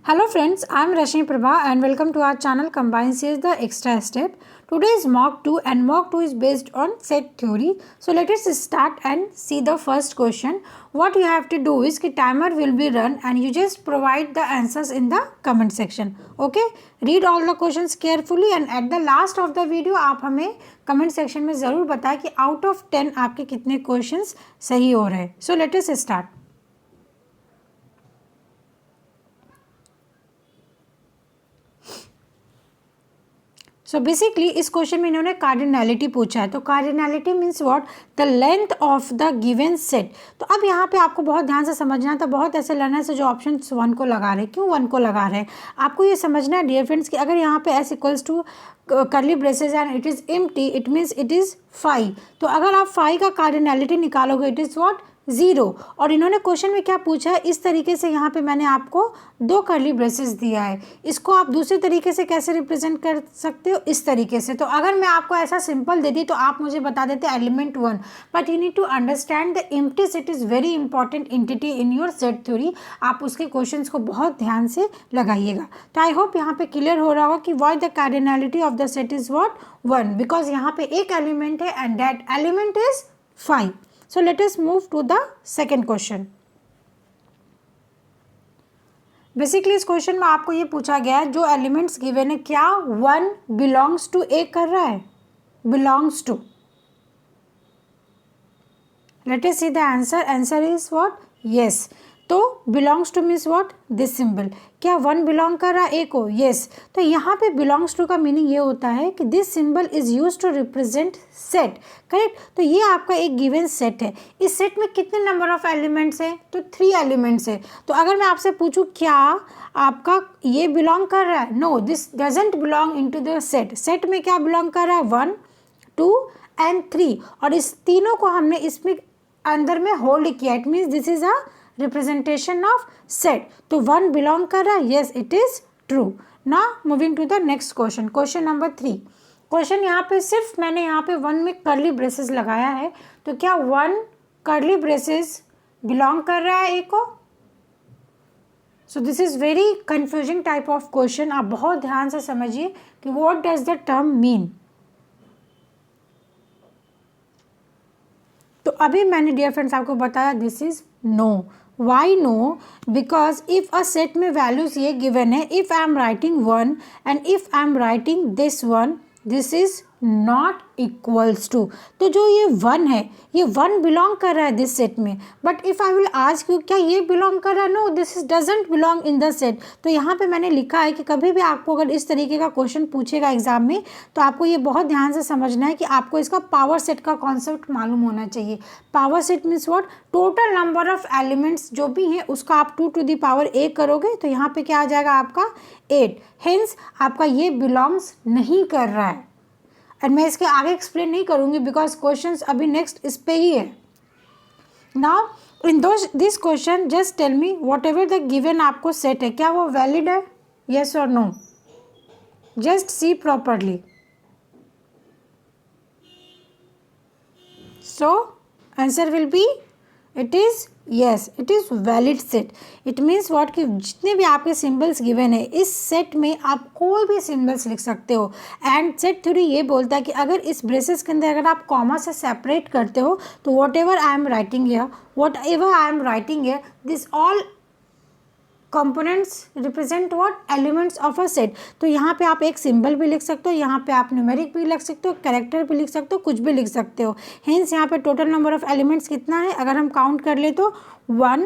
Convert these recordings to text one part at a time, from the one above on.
Hello friends, I am Rashmi Prabha and welcome to our channel Combine Series the Extra Step. Today is Mock 2 and Mock 2 is based on set theory. So let us start and see the first question. What you have to do is कि timer will be run and you just provide the answers in the comment section. Okay? Read all the questions carefully and at the last of the video आप हमें comment section में ज़रूर बताएं कि out of 10 आपके कितने questions सही हो रहे हैं. So let us start. So basically इस क्वेश्चन में इन्होंने कार्डिनैलिटी पूछा है. तो cardinality means what? The length of the given set. तो अब यहाँ पे आपको बहुत ध्यान से समझना है. तो बहुत ऐसे लर्नर्स है जो ऑप्शन 1 को लगा रहे हैं. क्यों 1 को लगा रहे हैं? आपको ये समझना है डियर फ्रेंड्स कि अगर यहाँ पे S equals to curly braces and it is empty, it means it is 5. तो अगर आप 5 का कार्डिनैलिटी निकालोगे इट इज़ व्हाट? 0. और इन्होंने क्वेश्चन में क्या पूछा है? इस तरीके से यहाँ पे मैंने आपको 2 करली ब्रेसेस दिया है. इसको आप दूसरे तरीके से कैसे रिप्रेजेंट कर सकते हो? इस तरीके से. तो अगर मैं आपको ऐसा सिंपल दे दी तो आप मुझे बता देते element 1. But you need to understand the empty set is very important entity in your set theory. आप उसके क्वेश्चन को बहुत ध्यान से लगाइएगा. तो आई होप यहाँ पे क्लियर हो रहा होगा कि what the cardinality of the set is what? 1. Because यहाँ पे एक एलिमेंट है and that element is 5. So let us move to the second question. Basically इस क्वेश्चन में आपको ये पूछा गया है जो एलिमेंट्स गिवन है क्या 1 बिलोंग्स टू ए कर रहा है? Belongs to. Let us see the answer. Answer is what? Yes. तो belongs to means what? This symbol. क्या 1 बिलोंग कर रहा है ए को? येस. तो यहाँ पे बिलोंग्स टू का मीनिंग ये होता है कि this symbol is use to represent set. Correct. तो ये आपका एक गिवन सेट है. इस सेट में कितने नंबर ऑफ एलिमेंट्स हैं? तो 3 एलिमेंट्स है. तो अगर मैं आपसे पूछूं क्या आपका ये बिलोंग कर रहा है? No, this doesn't belong into the set. Set में क्या बिलोंग कर रहा है? 1, 2 एंड 3. और इस तीनों को हमने इसमें अंदर में होल्ड किया. It means this is a representation of set. तो 1 बिलोंग कर रहा है. Yes, it is true. Now moving to the next question. Question number 3. Question यहाँ पे सिर्फ मैंने यहाँ पे 1 में करली ब्रेसेस लगाया है. तो क्या 1 करली ब्रेसेस बिलोंग कर रहा है ए को? So this is very confusing type of question. आप बहुत ध्यान से समझिए कि what does the term mean. तो अभी मैंने डियर फ्रेंड्स आपको बताया this is no. Why no? Because if a set में वैल्यूज ये गिवन है. If I am writing 1 and if I am writing this 1, this is not equals to. तो जो ये 1 है ये 1 बिलोंग कर रहा है दिस सेट में. But if I will ask you क्या ये बिलोंग कर रहा है? No, this is doesn't belong in the set. तो यहाँ पे मैंने लिखा है कि कभी भी आपको अगर इस तरीके का क्वेश्चन पूछेगा एग्जाम में तो आपको ये बहुत ध्यान से समझना है कि आपको इसका पावर सेट का कॉन्सेप्ट मालूम होना चाहिए. Power set means what? Total number of elements जो भी हैं उसका आप 2 टू द पावर a करोगे तो यहाँ पे क्या आ जाएगा आपका 8. हेंस आपका ये बिलोंग्स नहीं कर रहा है. एंड मैं इसके आगे एक्सप्लेन नहीं करूँगी बिकॉज क्वेश्चंस अभी नेक्स्ट इस पे ही है. Now in this question just tell me whatever the given आपको सेट है क्या वो वैलिड है? येस और no? Just see properly. So answer will be it is yes, it is valid set. It means what कि जितने भी आपके सिंबल्स गिवन है इस सेट में आप कोई भी सिंबल्स लिख सकते हो. एंड सेट थ्योरी ये बोलता है कि अगर इस ब्रेसेस के अंदर अगर आप कॉमा से सेपरेट करते हो तो what ever I am writing here this all components represent what? Elements of a set. तो यहाँ पे आप एक सिंबल भी लिख सकते हो, यहाँ पे आप न्यूमेरिक भी लिख सकते हो, कैरेक्टर भी लिख सकते हो, कुछ भी लिख सकते हो. हेंस यहाँ पे टोटल नंबर ऑफ एलिमेंट्स कितना है? अगर हम काउंट कर ले तो 1,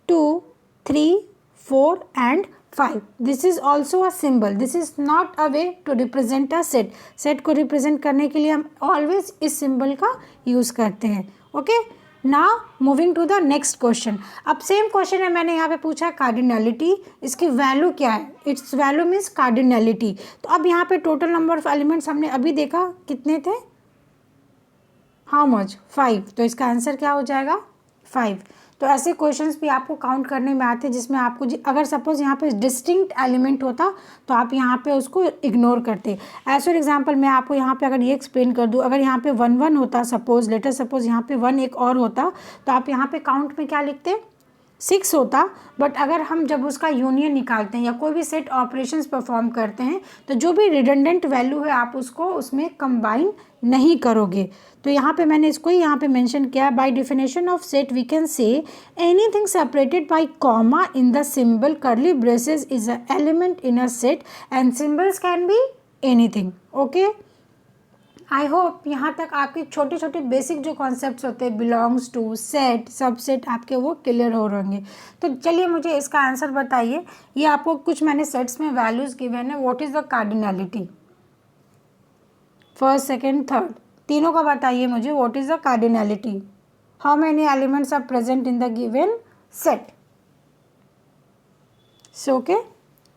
2, 3, 4 and 5. This is also a symbol. This is not a way to represent a set. Set को रिप्रेजेंट करने के लिए हम ऑलवेज इस सिंबल का यूज़ करते हैं. Okay. Now moving to the next question. अब सेम क्वेश्चन है, मैंने यहाँ पे पूछा कार्डिनैलिटी. इसकी वैल्यू क्या है? It's value means cardinality. तो अब यहाँ पे टोटल नंबर ऑफ एलिमेंट्स हमने अभी देखा कितने थे? How much? 5. तो इसका आंसर क्या हो जाएगा? 5. तो ऐसे क्वेश्चंस भी आपको काउंट करने में आते हैं जिसमें आपको अगर सपोज यहाँ पे डिस्टिंक्ट एलिमेंट होता तो आप यहाँ पे उसको इग्नोर करते. एज फॉर एग्जांपल मैं आपको यहाँ पे अगर ये एक्सप्लेन कर दूँ, अगर यहाँ पे 1 1 होता, सपोज लेटर सपोज यहाँ पे 1 एक और होता तो आप यहाँ पे काउंट में क्या लिखते? 6 होता, बट अगर हम जब उसका यूनियन निकालते हैं या कोई भी सेट ऑपरेशंस परफॉर्म करते हैं तो जो भी रिडंडेंट वैल्यू है आप उसको उसमें कंबाइन नहीं करोगे। तो यहाँ पे मैंने इसको ही यहाँ पे मेंशन किया, by definition of set we can say anything separated by comma in the symbol curly braces is a element in a set and symbols can be anything. Okay, I hope यहाँ तक आपके छोटे छोटे basic जो concepts होते हैं belongs to, set, subset, आपके वो क्लियर हो रहेंगे। तो चलिए मुझे इसका आंसर बताइए। ये आपको कुछ मैंने सेट्स में वैल्यूज गिवन है। What is the cardinality, first, second, third, तीनों का बताइए मुझे। What is the cardinality, how many elements are present in the given set. So okay,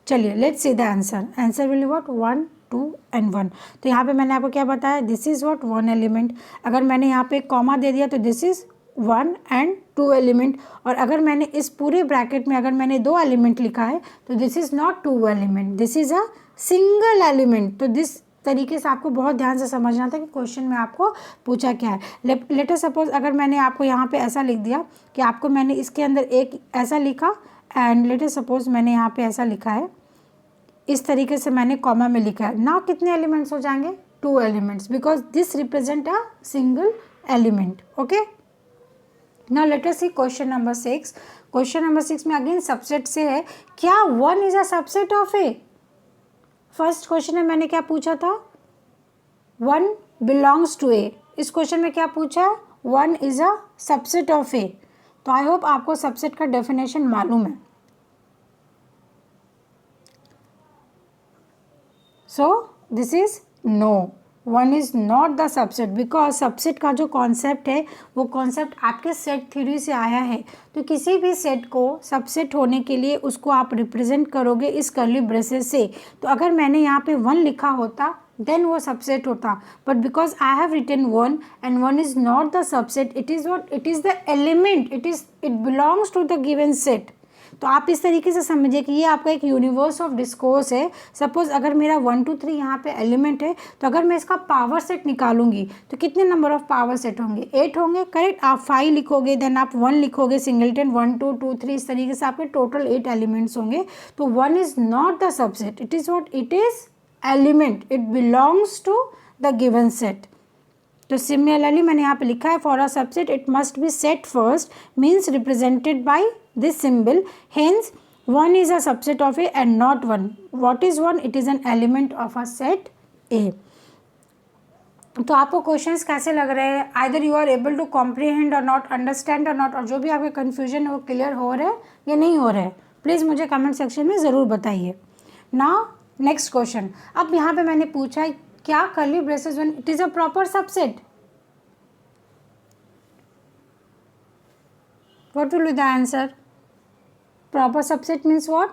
चलिए let's see the answer. Answer will be what, 1, 2 and 1। तो यहाँ पे मैंने आपको क्या बताया, दिस इज व्हाट 1 एलिमेंट। अगर मैंने यहाँ पे एक कॉमा दे दिया तो दिस इज 1 एंड 2 एलिमेंट। और अगर मैंने इस पूरे ब्रैकेट में अगर मैंने 2 एलिमेंट लिखा है तो this is not 2 element, this is a single element. तो दिस तरीके से आपको बहुत ध्यान से समझना था कि क्वेश्चन में आपको पूछा क्या है। लेट अस सपोज अगर मैंने आपको यहाँ पे ऐसा लिख दिया कि आपको मैंने इसके अंदर एक ऐसा लिखा एंड लेट अस सपोज मैंने यहाँ पे ऐसा लिखा है, इस तरीके से मैंने कॉमा में लिखा है। नाउ कितने एलिमेंट्स हो जाएंगे, 2 elements, because this represent a single element. Okay, now let us see question number 6। Question number 6 में अगेन सबसेट से है, क्या 1 is a subset of A. First question में मैंने क्या पूछा था, 1 बिलोंग्स टू ए। इस क्वेश्चन में क्या पूछा है, 1 इज अ सबसेट ऑफ ए। तो आई होप आपको सबसेट का डेफिनेशन मालूम है। So this is no, 1 is not the subset, because subset का जो कॉन्सेप्ट है वो कॉन्सेप्ट आपके सेट थ्योरी से आया है। तो किसी भी सेट को सबसेट होने के लिए उसको आप रिप्रेजेंट करोगे इस कर्ली ब्रेसेस से। तो अगर मैंने यहाँ पे 1 लिखा होता देन वो सबसेट होता, but because I have written 1 and 1 is not the subset, it is what, it is the element, it belongs to the given set. तो आप इस तरीके से समझिए कि ये आपका एक यूनिवर्स ऑफ डिस्कोर्स है। सपोज अगर मेरा 1 2 3 यहाँ पे एलिमेंट है, तो अगर मैं इसका पावर सेट निकालूंगी तो कितने नंबर ऑफ पावर सेट होंगे, 8 होंगे, करेक्ट। आप 5 लिखोगे, देन आप 1 लिखोगे सिंगलटन, 1 2 2 3, इस तरीके से आपके टोटल 8 एलिमेंट्स होंगे। तो 1 is not the subset, it is what, it is element, it belongs to the given set. तो सिमिलरली मैंने यहाँ पे लिखा है, for a subset it must be set first, means represented by this symbol, hence 1 is a subset of A and not 1. What is 1? It is an element of a set A. तो आपको questions कैसे लग रहे हैं, either you are able to comprehend और not, understand और not, और जो भी आपके कन्फ्यूजन है वो क्लियर हो रहा है या नहीं हो रहा है, प्लीज़ मुझे कमेंट सेक्शन में ज़रूर बताइए। Now next question. अब यहाँ पे मैंने पूछा है, क्या curly braces 1 it is a proper subset. What will be the answer. Proper subset means what,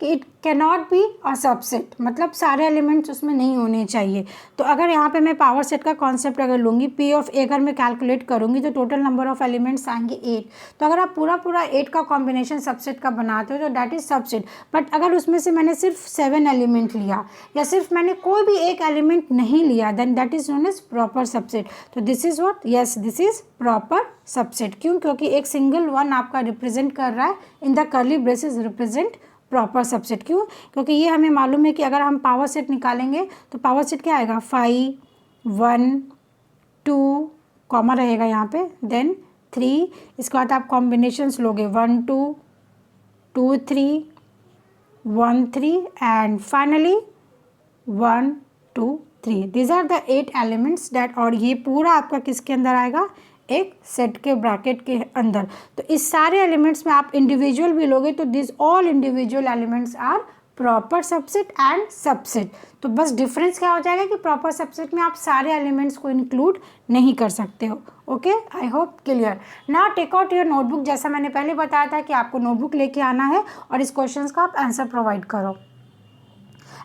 कि it cannot be a subset, मतलब सारे एलिमेंट्स उसमें नहीं होने चाहिए। तो अगर यहाँ पे मैं पावर सेट का कॉन्सेप्ट अगर लूँगी, पी ऑफ ए अगर मैं कैलकुलेट करूँगी तो टोटल नंबर ऑफ एलिमेंट्स आएंगे 8। तो अगर आप पूरा 8 का कॉम्बिनेशन सबसेट का बनाते हो तो दैट इज सबसेट। बट अगर उसमें से मैंने सिर्फ 7 एलिमेंट लिया या सिर्फ मैंने कोई भी एक एलिमेंट नहीं लिया, then that is known as proper subset. तो this is what, yes this is proper subset. क्यों, क्योंकि एक सिंगल 1 आपका रिप्रेजेंट कर रहा है in the curly braces represent proper subset. क्यों, क्योंकि ये हमें मालूम है कि अगर हम पावर सेट निकालेंगे तो पावर सेट क्या आएगा, 5 1 2 कॉमा रहेगा यहाँ पे, देन 3, इसके बाद आप कॉम्बिनेशंस लोगे 1 2 2 3 1 3 and finally 1 2 3। These are the 8 elements that, और ये पूरा आपका किसके अंदर आएगा, एक सेट के ब्रैकेट के अंदर। तो इस सारे एलिमेंट्स में आप इंडिविजुअल भी लोगे तो this all individual elements are proper subset and subset. तो बस डिफरेंस क्या हो जाएगा कि प्रॉपर सबसेट में आप सारे एलिमेंट्स को इंक्लूड नहीं कर सकते हो। Okay, I hope clear. Now take out your notebook. जैसा मैंने पहले बताया था कि आपको नोटबुक लेके आना है और इस क्वेश्चन का आप आंसर प्रोवाइड करो।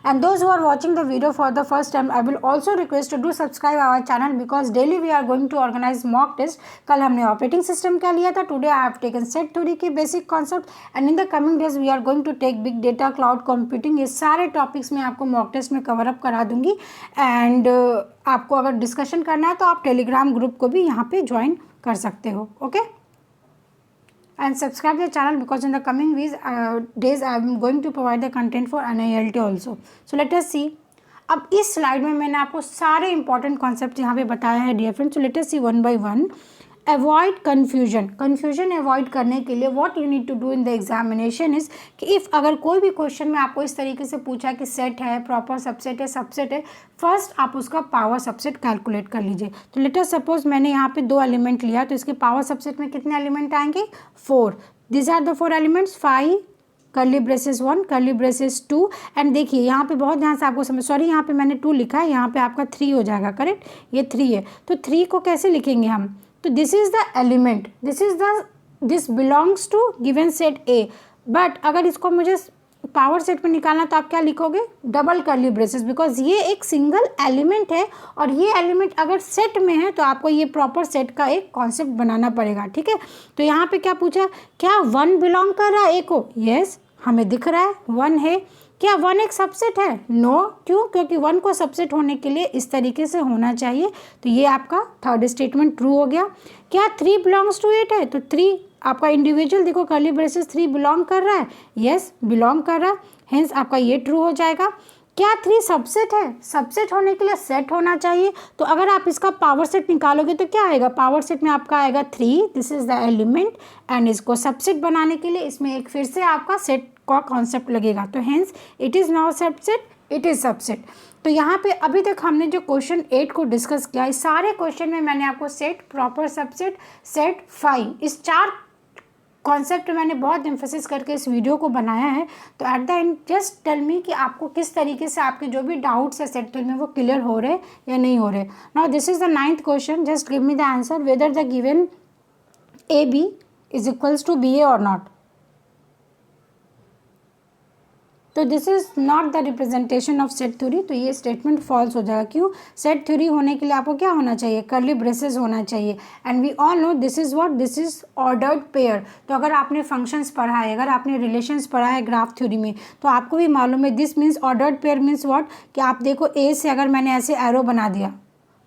And those who are watching the video for the first time, I will also request to do subscribe our channel because daily we are going to organize mock test. कल हमने operating system क्या लिया था, today I have taken set theory की basic concept, and in the coming days we are going to take big data, cloud computing, ये सारे topics मैं आपको मॉक टेस्ट में कवर अप करा दूंगी। एंड आपको अगर डिस्कशन करना है तो आप टेलीग्राम ग्रुप को भी यहाँ पे ज्वाइन कर सकते हो। Okay, and subscribe the channel because in the coming days I am going to provide the content for NILT also. So let us see. अब इस स्लाइड में मैंने आपको सारे इंपॉर्टेंट कॉन्सेप्ट यहाँ पे बताया है dear friends. So let us see one by one. Avoid confusion. Confusion avoid करने के लिए what you need to do in the examination is कि इफ़ अगर कोई भी क्वेश्चन में आपको इस तरीके से पूछा कि सेट है, प्रॉपर सबसेट है, सबसेट है, फर्स्ट आप उसका पावर सबसेट कैलकुलेट कर लीजिए. तो लेट अस सपोज मैंने यहाँ पे 2 एलिमेंट लिया तो इसके पावर सबसेट में कितने एलिमेंट आएंगे? 4. This are the 4 elements. 5 curly braces 1, curly braces 2. And देखिए यहाँ पे बहुत ध्यान से आपको समझ, सॉरी यहाँ पे मैंने 2 लिखा है, यहाँ पे आपका 3 हो जाएगा. करेक्ट, ये 3 है. तो 3 को कैसे लिखेंगे हम? तो this is the element, this belongs to given set A. But अगर इसको मुझे पावर सेट में निकालना तो आप क्या लिखोगे? डबल कर्ली ब्रेसेस, बिकॉज ये एक सिंगल एलिमेंट है और ये एलिमेंट अगर सेट में है तो आपको ये प्रॉपर सेट का एक कॉन्सेप्ट बनाना पड़ेगा. ठीक है. तो यहाँ पे क्या पूछा? क्या 1 बिलोंग कर रहा है ए को? यस, हमें दिख रहा है 1 है. क्या 1 एक सबसेट है? नो. क्यों? क्योंकि 1 को सबसेट होने के लिए इस तरीके से होना चाहिए. तो ये आपका थर्ड स्टेटमेंट ट्रू हो गया. क्या 3 बिलोंग्स टू 8 है? तो 3 आपका इंडिविजुअल, देखो कर्ली ब्रेसेस 3 बिलोंग कर रहा है. यस, बिलोंग कर रहा है. हेंस आपका ये ट्रू हो जाएगा. क्या 3 सबसेट है? सबसेट होने के लिए सेट होना चाहिए. तो अगर आप इसका पावर सेट निकालोगे तो क्या आएगा? पावर सेट में आपका आएगा 3. This is the element. And इसको सबसेट बनाने के लिए इसमें एक फिर से आपका सेट का कॉन्सेप्ट लगेगा. तो hence it is not subset, it is subset. तो यहाँ पे अभी तक हमने जो क्वेश्चन 8 को डिस्कस किया, इस सारे क्वेश्चन में मैंने आपको set, proper subset, set, phi, इस 4 कॉन्सेप्ट मैंने बहुत एम्फेसिस करके इस वीडियो को बनाया है. तो at the end just tell me कि आपको किस तरीके से आपके जो भी डाउट्स है सेट में वो क्लियर हो रहे या नहीं हो रहे. Now this is the 9th question. Just give me the answer whether the given A B is equals to B A और नॉट. तो this is not the representation of set theory. तो ये स्टेटमेंट फॉल्स हो जाएगा. क्यों? Set theory होने के लिए आपको क्या होना चाहिए? कर्ली ब्रेसेस होना चाहिए. And we all know this is what, this is ordered pair. तो अगर आपने फंक्शंस पढ़ा है, अगर आपने रिलेशंस पढ़ा है ग्राफ थ्योरी में, तो आपको भी मालूम है this means ordered pair means what, कि आप देखो ए से अगर मैंने ऐसे एरो बना दिया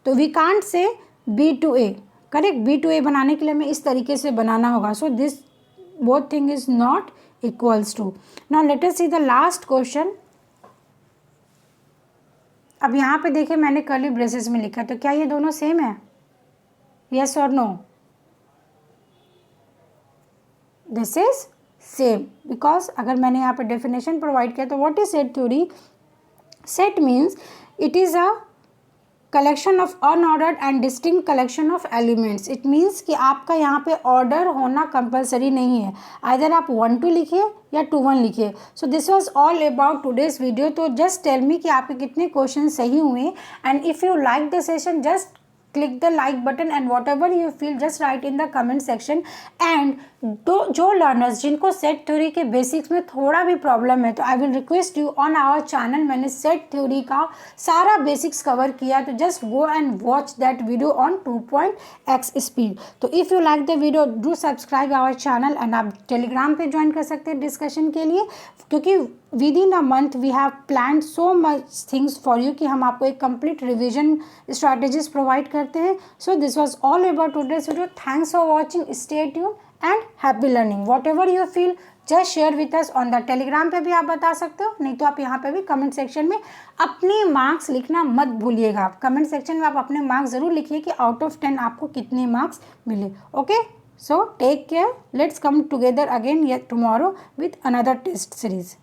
तो we can't say B to A. Correct, B to A बनाने के लिए हमें इस तरीके से बनाना होगा. So this both thing is not equals to. Now let us see the last question. अब यहाँ पे देखिए मैंने कर्ली ब्रेसेस में लिखा, तो क्या ये दोनों सेम है? यस और no? This is same, because अगर मैंने यहाँ पे डेफिनेशन प्रोवाइड किया तो what is set theory? Set means it is a collection of unordered and distinct collection of elements. It means कि आपका यहाँ पे ऑर्डर होना कंपलसरी नहीं है. आइदर आप 1 2 लिखिए या 2 1 लिखिए. So this was all about today's video. तो जस्ट टेल मी कि आपके कितने क्वेश्चन सही हुए. And if you like the session just click the like button and whatever you feel just write in the comment section. and जो learners जिनको set theory के basics में थोड़ा भी प्रॉब्लम है तो I will request you on our channel, मैंने set theory का सारा बेसिक्स कवर किया. तो just go and watch that video on 2.x speed. तो if you like the video do subscribe our channel. And आप Telegram पे join कर सकते हैं डिस्कशन के लिए, क्योंकि within a month we have plan so much things for you कि हम आपको एक कंप्लीट रिविजन स्ट्रैटेजीज प्रोवाइड करते हैं. So this was all about today's video. Thanks for watching. Stay tune and happy learning. What ever you feel just share with us on the Telegram पे भी आप बता सकते हो, नहीं तो आप यहाँ पे भी कमेंट सेक्शन में अपने मार्क्स लिखना मत भूलिएगा. कमेंट सेक्शन में आप अपने मार्क्स ज़रूर लिखिए कि आउट ऑफ 10 आपको कितने मार्क्स मिले. Okay, so take care. Let's come together again yet tomorrow with another test series.